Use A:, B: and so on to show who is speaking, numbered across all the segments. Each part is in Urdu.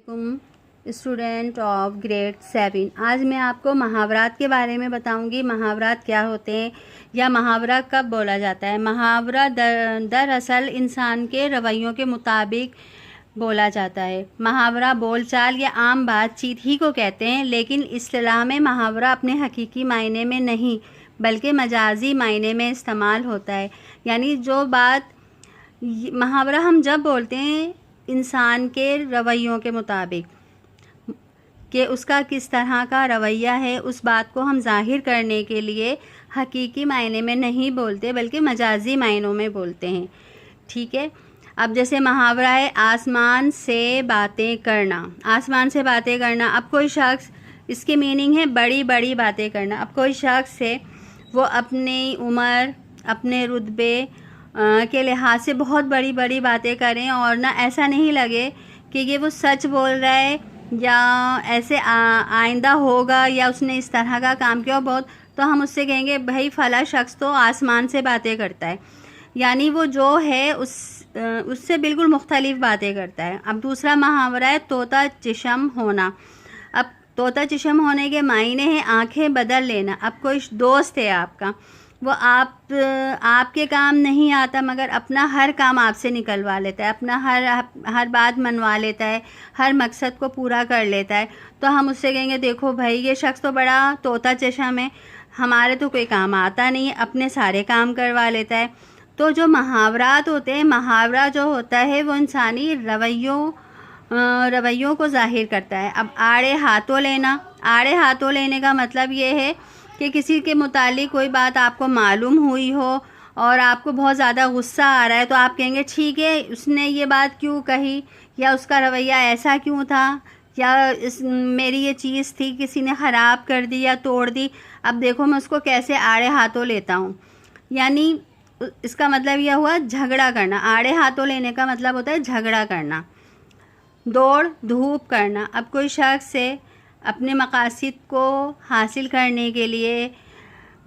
A: Student of grade 7۔ آج میں آپ کو محاورات کے بارے میں بتاؤں گی۔ محاورات کیا ہوتے ہیں یا محاورہ کب بولا جاتا ہے۔ محاورہ دراصل انسان کے رویوں کے مطابق بولا جاتا ہے۔ محاورہ بول چال یا عام بات چیت ہی کو کہتے ہیں، لیکن اصطلاح میں محاورہ اپنے حقیقی معنی میں نہیں بلکہ مجازی معنی میں استعمال ہوتا ہے۔ یعنی جو بات محاورہ ہم جب بولتے ہیں انسان کے رویوں کے مطابق کہ اس کا کس طرح کا رویہ ہے، اس بات کو ہم ظاہر کرنے کے لیے حقیقی معنی میں نہیں بولتے بلکہ مجازی معنوں میں بولتے ہیں، ٹھیک ہے۔ اب جیسے محاورہ ہے آسمان سے باتیں کرنا۔ آسمان سے باتیں کرنا، اب کوئی شخص، اس کی میننگ ہے بڑی بڑی باتیں کرنا۔ اب کوئی شخص ہے وہ اپنی عمر، اپنے رتبے کے لحاظ سے بہت بڑی بڑی باتیں کریں اور نہ ایسا نہیں لگے کہ یہ وہ سچ بول رہا ہے یا ایسے آئندہ ہوگا یا اس نے اس طرح کا کام کیا بہت، تو ہم اس سے کہیں گے بھائی فلاں شخص تو آسمان سے باتیں کرتا ہے، یعنی وہ جو ہے اس سے بالکل مختلف باتیں کرتا ہے۔ اب دوسرا محاورہ ہے طوطا چشم ہونا۔ اب طوطا چشم ہونے کے معنی ہے آنکھیں بدل لینا۔ اب کوئی دوست ہے آپ کا، وہ آپ کے کام نہیں آتا مگر اپنا ہر کام آپ سے نکلوا لیتا ہے، اپنا ہر بات منوا لیتا ہے، ہر مقصد کو پورا کر لیتا ہے، تو ہم اس سے کہیں گے دیکھو بھائی یہ شخص تو بڑا طوطا چشم ہے، ہمارے تو کوئی کام آتا نہیں ہے، اپنے سارے کام کروا لیتا ہے۔ تو جو محاورات ہوتے ہیں، محاورہ جو ہوتا ہے وہ انسانی رویوں کو ظاہر کرتا ہے۔ اب آڑے ہاتھوں لینا۔ آڑے ہاتھوں لینے کا مطلب یہ ہے کہ کسی کے متعلق کوئی بات آپ کو معلوم ہوئی ہو اور آپ کو بہت زیادہ غصہ آ رہا ہے، تو آپ کہیں گے ٹھیک ہے اس نے یہ بات کیوں کہی یا اس کا رویہ ایسا کیوں تھا یا میری یہ چیز تھی کسی نے خراب کر دی یا توڑ دی، اب دیکھو میں اس کو کیسے آڑے ہاتھوں لیتا ہوں۔ یعنی اس کا مطلب یہ ہوا جھگڑا کرنا۔ آڑے ہاتھوں لینے کا مطلب ہوتا ہے جھگڑا کرنا۔ دوڑ دھوپ کرنا۔ اب کوئی شخص ہے اپنے مقاصد کو حاصل کرنے کے لیے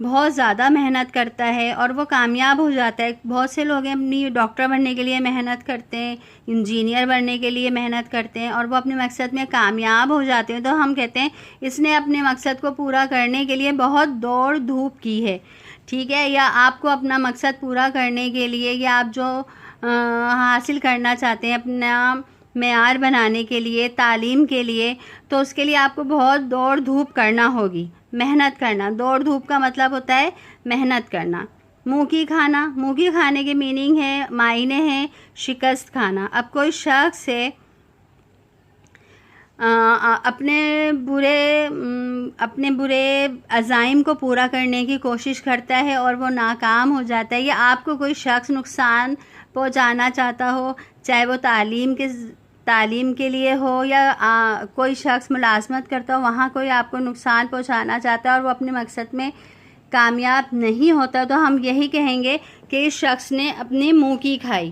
A: بہت زیادہ محنت کرتا ہے اور وہ کامیاب ہو جاتا ہے۔ بہت سے لوگ اپنی ڈاکٹر بننے کے لیے محنت کرتے ہیں، انجینئر بننے کے لیے محنت کرتے ہیں اور وہ اپنے مقصد میں کامیاب ہو جاتے ہیں، تو ہم کہتے ہیں اس نے اپنے مقصد کو پورا کرنے کے لیے بہت دوڑ دھوپ کی ہے، ٹھیک ہے۔ یا آپ کو اپنا مقصد پورا کرنے کے لیے یا آپ جو حاصل کرنا چاہتے ہیں اپنا معیار بنانے کے لیے، تعلیم کے لیے، تو اس کے لیے آپ کو بہت دوڑ دھوپ کرنا ہوگی، محنت کرنا۔ دوڑ دھوپ کا مطلب ہوتا ہے محنت کرنا۔ منہ کی کھانا۔ منہ کی کھانے کے میننگ ہے، معنی ہے شکست کھانا۔ اب کوئی شخص ہے اپنے برے عزائم کو پورا کرنے کی کوشش کرتا ہے اور وہ ناکام ہو جاتا ہے، یا آپ کو کوئی شخص نقصان پہنچانا چاہتا ہو، چاہے وہ تعلیم کے لیے ہو یا کوئی شخص ملازمت کرتا ہو، وہاں کوئی آپ کو نقصان پہنچانا چاہتا ہے اور وہ اپنے مقصد میں کامیاب نہیں ہوتا، تو ہم یہی کہیں گے کہ اس شخص نے اپنے منہ کی کھائی،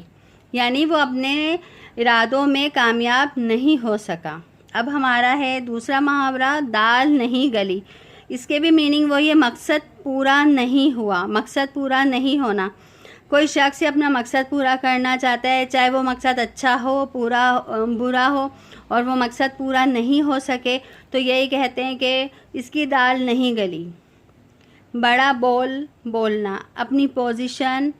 A: یعنی وہ اپنے ارادوں میں کامیاب نہیں ہو سکا۔ اب ہمارا ہے دوسرا محاورہ دال نہیں گلی۔ اس کے بھی میننگ وہی ہے، مقصد پورا نہیں ہوا، مقصد پورا نہیں ہونا۔ کوئی شخص اپنا مقصد پورا کرنا چاہتا ہے، چاہے وہ مقصد اچھا ہو برا ہو، اور وہ مقصد پورا نہیں ہو سکے تو یہی کہتے ہیں کہ اس کی دال نہیں گلی۔ بڑا بولنا۔ اپنی پوزیشن،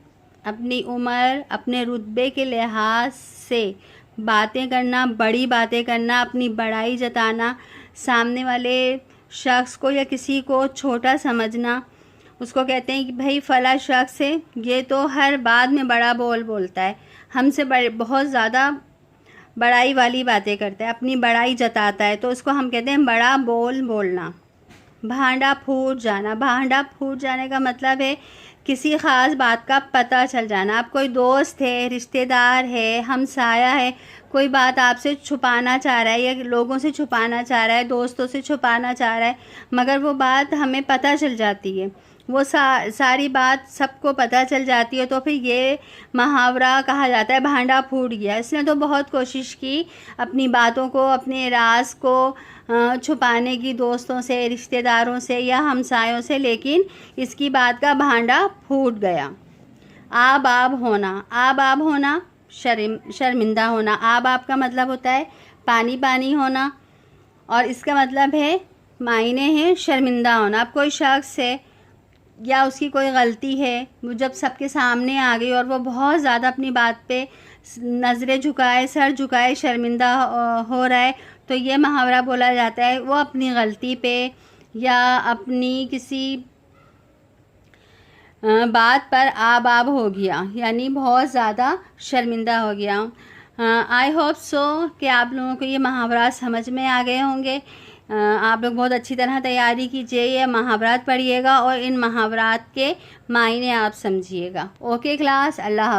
A: اپنی عمر، اپنے رتبے کے لحاظ سے باتیں کرنا، بڑی باتیں کرنا، اپنی بڑائی جتانا، سامنے والے شخص کو یا کسی کو چھوٹا سمجھنا، اس کو کہتے ہیں کہ بھائی فلاں شخص ہے یہ تو ہر بات میں بڑا بولتا ہے، ہم سے بہت زیادہ بڑائی والی باتیں کرتا ہے، اپنی بڑائی جتاتا ہے، تو اس کو ہم کہتے ہیں بڑا بولنا۔ بھانڈا پھوٹ جانا۔ بھانڈا پھوٹ جانے کا مطلب ہے کسی خاص بات کا پتہ چل جانا۔ اب کوئی دوست ہے، رشتہ دار ہے، ہمسایہ ہے، کوئی بات آپ سے چھپانا چاہ رہا ہے یا لوگوں سے چھپانا چاہ رہا ہے، دوستوں سے چھپانا چاہ رہا ہے، مگر وہ بات ہمیں پتہ چل جاتی ہے، وہ ساری بات سب کو پتہ چل جاتی ہے، تو پھر یہ محاورہ کہا جاتا ہے بھانڈا پھوٹ گیا۔ اس نے تو بہت کوشش کی اپنی باتوں کو، اپنے راز کو چھپانے کی دوستوں سے، رشتہ داروں سے یا ہمسایوں سے، لیکن اس کی بات کا بھانڈا پھوٹ گیا۔ آب ہونا۔ آب ہونا شرمندہ ہونا۔ آب کا مطلب ہوتا ہے پانی پانی ہونا، اور اس کا مطلب ہے معنی ہے شرمندہ ہونا. اب کوئی شخص ہے یا اس کی کوئی غلطی ہے، وہ جب سب کے سامنے آ گئی اور وہ بہت زیادہ اپنی بات پہ نظریں جھکائے، سر جھکائے، شرمندہ ہو رہا ہے، تو یہ محاورہ بولا جاتا ہے وہ اپنی غلطی پہ یا اپنی کسی بات پر آب ہو گیا، یعنی بہت زیادہ شرمندہ ہو گیا. آئی ہوپ سو کہ آپ لوگوں کو یہ محاورات سمجھ میں آ گئے ہوں گے. آپ لوگ بہت اچھی طرح تیاری کیجئے، یہ محاورات پڑھیے گا اور ان محاورات کے معنی آپ سمجھیے گا. اوکے کلاس، اللہ حافظ.